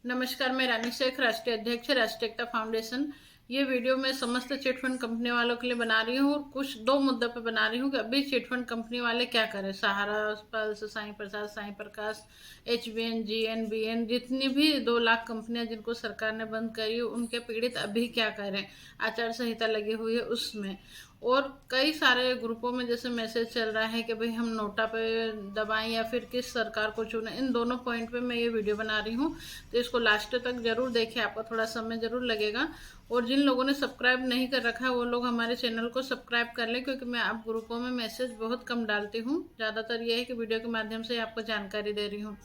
नमस्कार, मैं रानी शेख, राष्ट्रीय अध्यक्ष, राष्ट्रीय एकता फाउंडेशन। ये वीडियो मैं समस्त चिटफंड कंपनी वालों के लिए बना रही हूँ और कुछ दो मुद्दों पे बना रही हूँ कि अभी चिटफंड कंपनी वाले क्या करें। सहारा, पल्स, साईं प्रसाद, साईं प्रकाश, HBN, GN, BN, जितनी भी 2 लाख कंपनियां जिनको सरकार ने बंद करी, उनके पीड़ित अभी क्या करें। आचार संहिता लगी हुई है उसमें, और कई सारे ग्रुपों में जैसे मैसेज चल रहा है कि भाई हम नोटा पे दबाएं या फिर किस सरकार को चुनें। इन दोनों पॉइंट पे मैं ये वीडियो बना रही हूँ, तो इसको लास्ट तक जरूर देखें, आपको थोड़ा समय जरूर लगेगा। और जिन लोगों ने सब्सक्राइब नहीं कर रखा है वो लोग हमारे चैनल को सब्सक्राइब कर लें, क्योंकि मैं आप ग्रुपों में मैसेज बहुत कम डालती हूँ। ज़्यादातर ये है कि वीडियो के माध्यम से आपको जानकारी दे रही हूँ।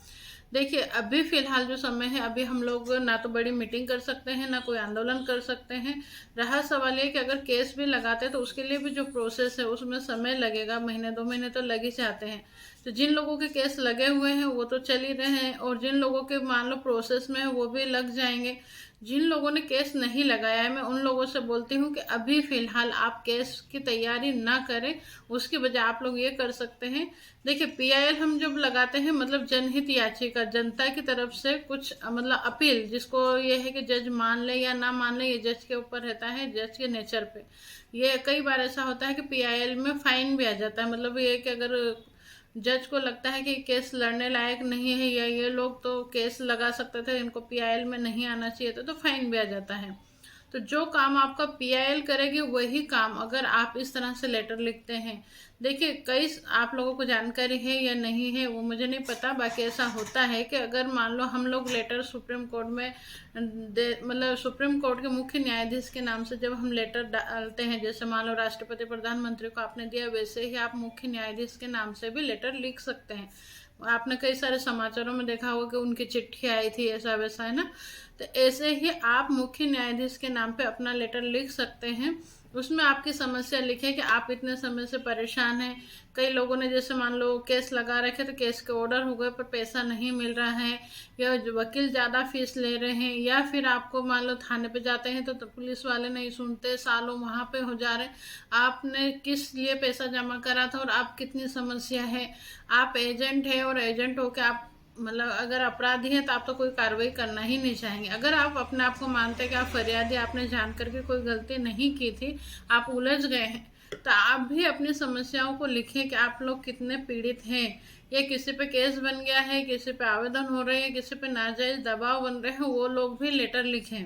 देखिए, अभी फिलहाल जो समय है, अभी हम लोग ना तो बड़ी मीटिंग कर सकते हैं, ना कोई आंदोलन कर सकते हैं। रहा सवाल ये कि अगर केस भी लगाते हैं तो उसके लिए भी जो प्रोसेस है उसमें समय लगेगा, महीने 2 महीने तो लग ही जाते हैं। तो जिन लोगों के केस लगे हुए हैं वो तो चल ही रहे हैं, और जिन लोगों के मान लो प्रोसेस में है वो भी लग जाएंगे। जिन लोगों ने केस नहीं लगाया है, मैं उन लोगों से बोलती हूँ कि अभी फिलहाल आप केस की तैयारी ना करें। उसकी बजाय आप लोग ये कर सकते हैं। देखिए, PIL हम जब लगाते हैं मतलब जनहित याचिका, जनता की तरफ से कुछ मतलब अपील, जिसको ये है कि जज मान ले या ना मान ले, ये जज के ऊपर रहता है, जज के नेचर पे। ये कई बार ऐसा होता है कि PIL में फाइन भी आ जाता है। मतलब ये कि अगर जज को लगता है कि केस लड़ने लायक नहीं है या ये लोग तो केस लगा सकते थे, इनको PIL में नहीं आना चाहिए था, तो फाइन भी आ जाता है। तो जो काम आपका PIL करेगी वही काम अगर आप इस तरह से लेटर लिखते हैं। देखिए, कई आप लोगों को जानकारी है या नहीं है वो मुझे नहीं पता, बाकी ऐसा होता है कि अगर मान लो हम लोग लेटर सुप्रीम कोर्ट में मतलब सुप्रीम कोर्ट के मुख्य न्यायाधीश के नाम से जब हम लेटर डालते हैं, जैसे मान लो राष्ट्रपति प्रधानमंत्री को आपने दिया, वैसे ही आप मुख्य न्यायाधीश के नाम से भी लेटर लिख सकते हैं। आपने कई सारे समाचारों में देखा होगा कि उनकी चिट्ठी आई थी, ऐसा वैसा, है ना। तो ऐसे ही आप मुख्य न्यायाधीश के नाम पे अपना लेटर लिख सकते हैं। उसमें आपकी समस्या लिखें कि आप इतने समय से परेशान हैं। कई लोगों ने जैसे मान लो केस लगा रखे तो केस के ऑर्डर हो गए पर पैसा नहीं मिल रहा है, या जो वकील ज़्यादा फीस ले रहे हैं, या फिर आपको मान लो थाने पे जाते हैं तो पुलिस वाले नहीं सुनते, सालों वहाँ पे हो जा रहे हैं। आपने किस लिए पैसा जमा करा था और आप कितनी समस्या है। आप एजेंट है और एजेंट हो के आप मतलब अगर अपराधी हैं तो आप तो कोई कार्रवाई करना ही नहीं चाहेंगे। अगर आप अपने आप को मानते हैं कि आप फरियादी, आपने जान करके कोई गलती नहीं की थी, आप उलझ गए हैं, तो आप भी अपनी समस्याओं को लिखें कि आप लोग कितने पीड़ित हैं। या किसी पे केस बन गया है, किसी पे आवेदन हो रहे हैं, किसी पे नाजायज दबाव बन रहे हैं, वो लोग भी लेटर लिखें।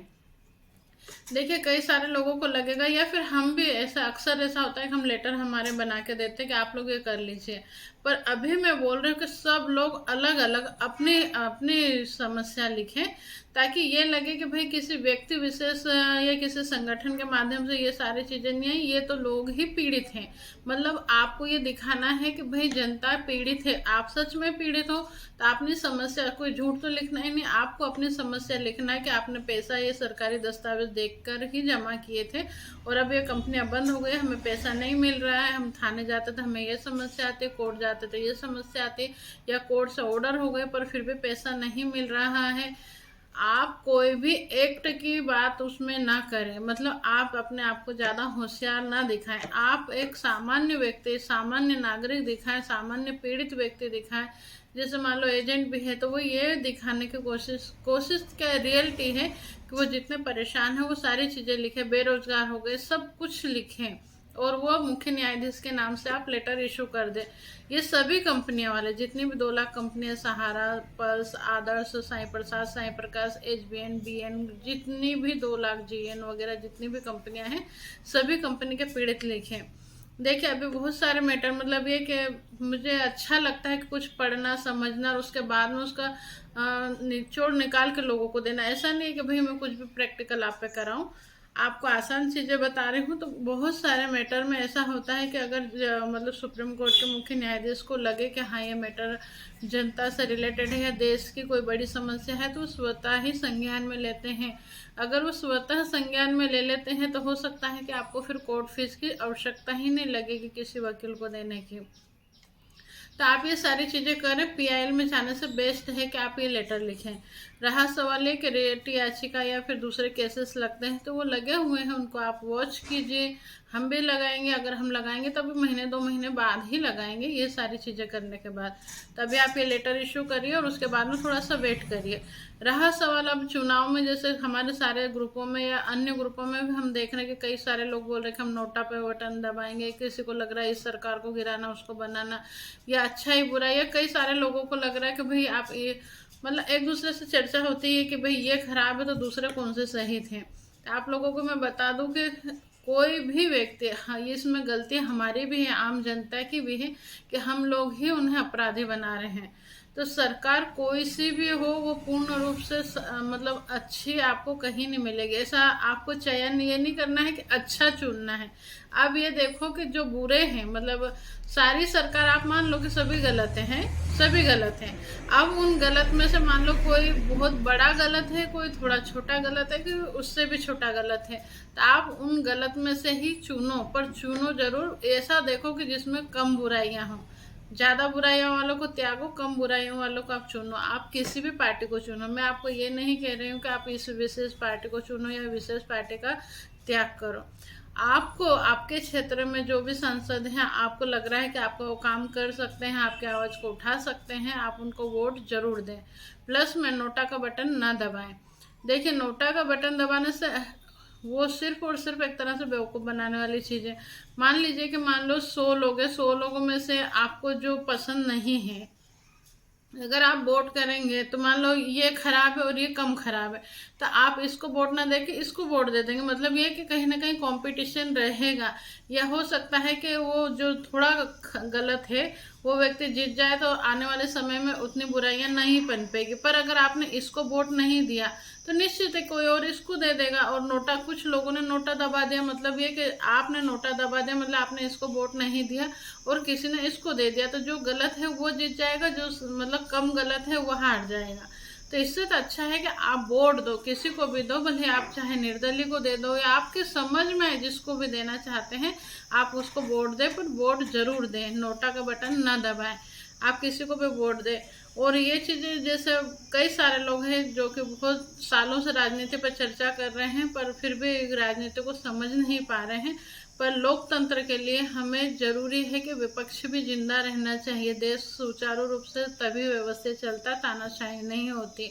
देखिए, कई सारे लोगों को लगेगा, या फिर हम भी ऐसा अक्सर ऐसा होता है कि हम लेटर हमारे बना के देते हैं कि आप लोग ये कर लीजिए। पर अभी मैं बोल रही हूँ कि सब लोग अलग अलग अपनी अपनी समस्या लिखें, ताकि ये लगे कि भाई किसी व्यक्ति विशेष या किसी संगठन के माध्यम से ये सारी चीजें नहीं है, ये तो लोग ही पीड़ित हैं। मतलब आपको ये दिखाना है कि भाई जनता पीड़ित है, आप सच में पीड़ित हो तो अपनी समस्या, कोई झूठ तो लिखना ही नहीं, आपको अपनी समस्या लिखना है कि आपने पैसा ये सरकारी दस्तावेज देखकर ही जमा किए थे और अब ये कंपनियां बंद हो गई, हमें पैसा नहीं मिल रहा है, हम थाने जाते थे हमें ये समस्या आती, कोर्ट जाते थे ये समस्या आती, या कोर्ट से ऑर्डर हो गए पर फिर भी पैसा नहीं मिल रहा है। आप कोई भी एक्ट की बात उसमें ना करें, मतलब आप अपने आप को ज़्यादा होशियार ना दिखाएं। आप एक सामान्य व्यक्ति, सामान्य नागरिक दिखाएं, सामान्य पीड़ित व्यक्ति दिखाएं। जैसे मान लो एजेंट भी है तो वो ये दिखाने की कोशिश क्या रियलिटी है कि वो जितने परेशान हैं वो सारी चीज़ें लिखें, बेरोजगार हो गए, सब कुछ लिखें, और वो मुख्य न्यायाधीश के नाम से आप लेटर इशू कर दे। ये सभी कंपनियां वाले, जितनी भी 2 लाख कंपनियां, सहारा, पल्स, आदर्श, साईं प्रसाद, साईं प्रकाश, HBN, BN, जितनी भी 2 लाख, GN वगैरह जितनी भी कंपनियां हैं, सभी कंपनी के पीड़ित लिखें। देखिए, अभी बहुत सारे मैटर, मतलब ये कि मुझे अच्छा लगता है कि कुछ पढ़ना समझना और उसके बाद में उसका निचोड़ निकाल के लोगों को देना। ऐसा नहीं है कि भाई मैं कुछ भी प्रैक्टिकल आप पे कराऊं, आपको आसान चीज़ें बता रही हूँ। तो बहुत सारे मैटर में ऐसा होता है कि अगर मतलब सुप्रीम कोर्ट के मुख्य न्यायाधीश को लगे कि हाँ ये मैटर जनता से रिलेटेड है या देश की कोई बड़ी समस्या है, तो वो स्वतः ही संज्ञान में लेते हैं। अगर वो स्वतः संज्ञान में ले लेते हैं तो हो सकता है कि आपको फिर कोर्ट फीस की आवश्यकता ही नहीं लगेगी किसी वकील को देने की। तो आप ये सारी चीज़ें करें। PIL में जाने से बेस्ट है कि आप ये लेटर लिखें। रहा सवाल है कि रेट याचिका या फिर दूसरे केसेस लगते हैं तो वो लगे हुए हैं, उनको आप वॉच कीजिए। हम भी लगाएंगे, अगर हम लगाएंगे तभी महीने 2 महीने बाद ही लगाएंगे, ये सारी चीज़ें करने के बाद तभी आप ये लेटर इशू करिए और उसके बाद में थोड़ा सा वेट करिए। रहा सवाल अब चुनाव में, जैसे हमारे सारे ग्रुपों में या अन्य ग्रुपों में भी हम देख रहे हैं कि कई सारे लोग बोल रहे हैं कि हम नोटा पे बटन दबाएंगे, किसी को लग रहा है इस सरकार को गिराना, उसको बनाना, या अच्छा ही बुरा, या कई सारे लोगों को लग रहा है कि भाई आप ये मतलब एक दूसरे से चर्चा होती है कि भाई ये खराब है तो दूसरे कौन से सही थे। तो आप लोगों को मैं बता दूं कि कोई भी व्यक्ति, हाँ ये इसमें गलती हमारी भी है, आम जनता की भी है कि हम लोग ही उन्हें अपराधी बना रहे हैं। तो सरकार कोई सी भी हो वो पूर्ण रूप से मतलब अच्छी आपको कहीं नहीं मिलेगी। ऐसा आपको चयन ये नहीं करना है कि अच्छा चुनना है। अब ये देखो कि जो बुरे हैं, मतलब सारी सरकार आप मान लो कि सभी गलत हैं, सभी गलत हैं। अब उन गलत में से मान लो कोई बहुत बड़ा गलत है, कोई थोड़ा छोटा गलत है, कि उससे भी छोटा गलत है, तो आप उन गलत में से ही चुनो, पर चुनो जरूर ऐसा देखो कि जिसमें कम बुराइयां हों। ज़्यादा बुराइयों वालों को त्यागो, कम बुराइयों वालों को आप चुनो। आप किसी भी पार्टी को चुनो, मैं आपको ये नहीं कह रही हूँ कि आप इस विशेष पार्टी को चुनो या विशेष पार्टी का त्याग करो। आपको आपके क्षेत्र में जो भी सांसद हैं, आपको लग रहा है कि आपको वो काम कर सकते हैं, आपकी आवाज़ को उठा सकते हैं, आप उनको वोट जरूर दें। प्लस में नोटा का बटन ना दबाएं। देखिए, नोटा का बटन दबाने से वो सिर्फ और सिर्फ एक तरह से बेवकूफ़ बनाने वाली चीज़ है। मान लीजिए कि मान लो 100 लोग हैं, 100 लोगों में से आपको जो पसंद नहीं है, अगर आप वोट करेंगे तो मान लो ये खराब है और ये कम खराब है, तो आप इसको वोट ना देके इसको वोट दे देंगे। मतलब ये कि कहीं ना कहीं कंपटीशन रहेगा, या हो सकता है कि वो जो थोड़ा गलत है वो व्यक्ति जीत जाए, तो आने वाले समय में उतनी बुराइयां नहीं पनपेगी। पर अगर आपने इसको वोट नहीं दिया तो निश्चित है कोई और इसको दे देगा। और नोटा, कुछ लोगों ने नोटा दबा दिया, मतलब ये कि आपने नोटा दबा दिया, मतलब आपने इसको वोट नहीं दिया और किसी ने इसको दे दिया, तो जो गलत है वो जीत जाएगा, जो मतलब कम गलत है वो हार जाएगा। तो इससे तो अच्छा है कि आप वोट दो, किसी को भी दो, भले आप चाहे निर्दलीय को दे दो या आपके समझ में है जिसको भी देना चाहते हैं आप उसको वोट दें, पर वोट जरूर दें, नोटा का बटन ना दबाएं। आप किसी को भी वोट दें। और ये चीज़ें, जैसे कई सारे लोग हैं जो कि बहुत सालों से राजनीति पर चर्चा कर रहे हैं पर फिर भी राजनीति को समझ नहीं पा रहे हैं। पर लोकतंत्र के लिए हमें जरूरी है कि विपक्ष भी जिंदा रहना चाहिए। देश सुचारू रूप से तभी व्यवस्थित चलता, तानाशाही नहीं होती।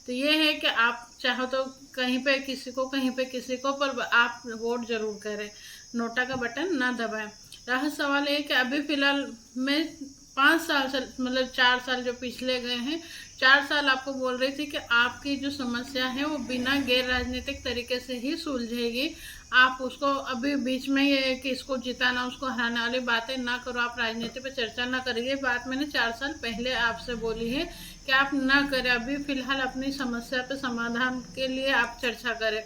तो ये है कि आप चाहो तो कहीं पे किसी को, कहीं पे किसी को, पर आप वोट जरूर करें, नोटा का बटन ना दबाएं। रहा सवाल ये कि अभी फिलहाल में 5 साल से, मतलब 4 साल जो पिछले गए हैं, 4 साल आपको बोल रही थी कि आपकी जो समस्या है वो बिना गैर राजनीतिक तरीके से ही सुलझेगी। आप उसको अभी बीच में ये कि इसको जिताना उसको हराने वाली बातें ना करो, आप राजनीति पे चर्चा ना करिए। ये बात मैंने 4 साल पहले आपसे बोली है कि आप ना करें। अभी फिलहाल अपनी समस्या पे समाधान के लिए आप चर्चा करें।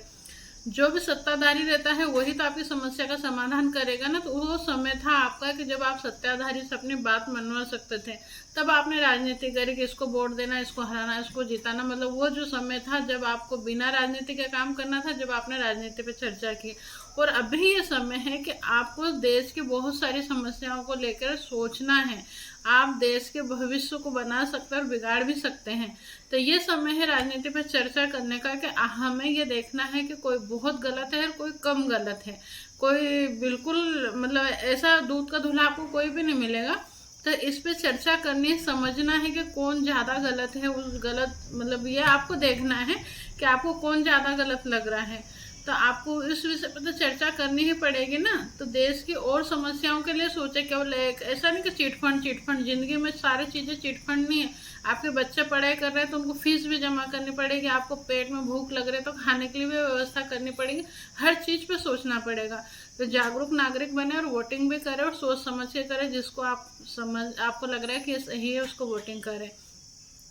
जो भी सत्ताधारी रहता है वही तो आपकी समस्या का समाधान करेगा ना। तो वो समय था आपका कि जब आप सत्ताधारी से अपनी बात मनवा सकते थे, तब आपने राजनीति करी कि इसको वोट देना, इसको हराना, इसको जिताना। मतलब वो जो समय था जब आपको बिना राजनीति के काम करना था, जब आपने राजनीति पे चर्चा की। और अभी ये समय है कि आपको देश की बहुत सारी समस्याओं को लेकर सोचना है। आप देश के भविष्य को बना सकते हैं और बिगाड़ भी सकते हैं। तो ये समय है राजनीति पर चर्चा करने का कि हमें ये देखना है कि कोई बहुत गलत है और कोई कम गलत है। कोई बिल्कुल मतलब ऐसा दूध का धुला आपको कोई भी नहीं मिलेगा। तो इस पे चर्चा करनी है, समझना है कि कौन ज़्यादा गलत है, उस गलत मतलब ये आपको देखना है कि आपको कौन ज़्यादा गलत लग रहा है। तो आपको इस विषय पर तो चर्चा करनी ही पड़ेगी ना। तो देश की और समस्याओं के लिए सोचे, केवल एक ऐसा नहीं कि चिटफंड जिंदगी में सारी चीज़ें चिटफंड नहीं है। आपके बच्चे पढ़ाई कर रहे हैं तो उनको फीस भी जमा करनी पड़ेगी, आपको पेट में भूख लग रही है तो खाने के लिए भी व्यवस्था करनी पड़ेगी। हर चीज़ पे सोचना पड़ेगा। तो जागरूक नागरिक बने और वोटिंग भी करें और सोच समझ के करें। जिसको आपको लग रहा है कि सही है उसको वोटिंग करें।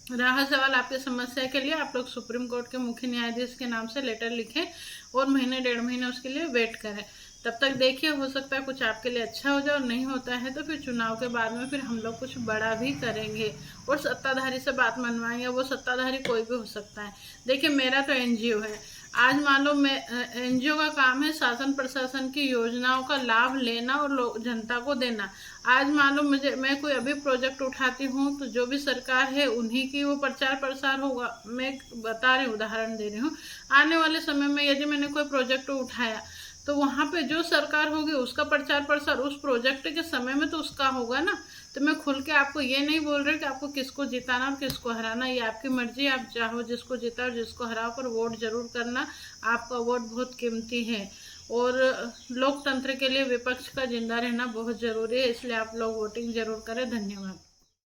रहा सवाल आपकी समस्या के लिए, आप लोग सुप्रीम कोर्ट के मुख्य न्यायाधीश के नाम से लेटर लिखें और महीने 1.5 महीने उसके लिए वेट करें। तब तक देखिए, हो सकता है कुछ आपके लिए अच्छा हो जाए, और नहीं होता है तो फिर चुनाव के बाद में फिर हम लोग कुछ बड़ा भी करेंगे और सत्ताधारी से बात मनवाएंगे। वो सत्ताधारी कोई भी हो सकता है। देखिए, मेरा तो NGO है, आज मान लो मैं एनजीओ का काम है शासन प्रशासन की योजनाओं का लाभ लेना और लोग जनता को देना। आज मान लो मैं कोई अभी प्रोजेक्ट उठाती हूँ तो जो भी सरकार है उन्हीं की वो प्रचार प्रसार होगा। मैं बता रही हूँ, उदाहरण दे रही हूँ। आने वाले समय में यदि मैंने कोई प्रोजेक्ट उठाया तो वहाँ पे जो सरकार होगी उसका प्रचार प्रसार उस प्रोजेक्ट के समय में तो उसका होगा ना। तो मैं खुल के आपको ये नहीं बोल रही कि आपको किसको जिताना और किसको हराना, ये आपकी मर्जी। आप चाहो जिसको जिता और जिसको हराओ, पर वोट जरूर करना। आपका वोट बहुत कीमती है और लोकतंत्र के लिए विपक्ष का जिंदा रहना बहुत जरूरी है, इसलिए आप लोग वोटिंग जरूर करें। धन्यवाद।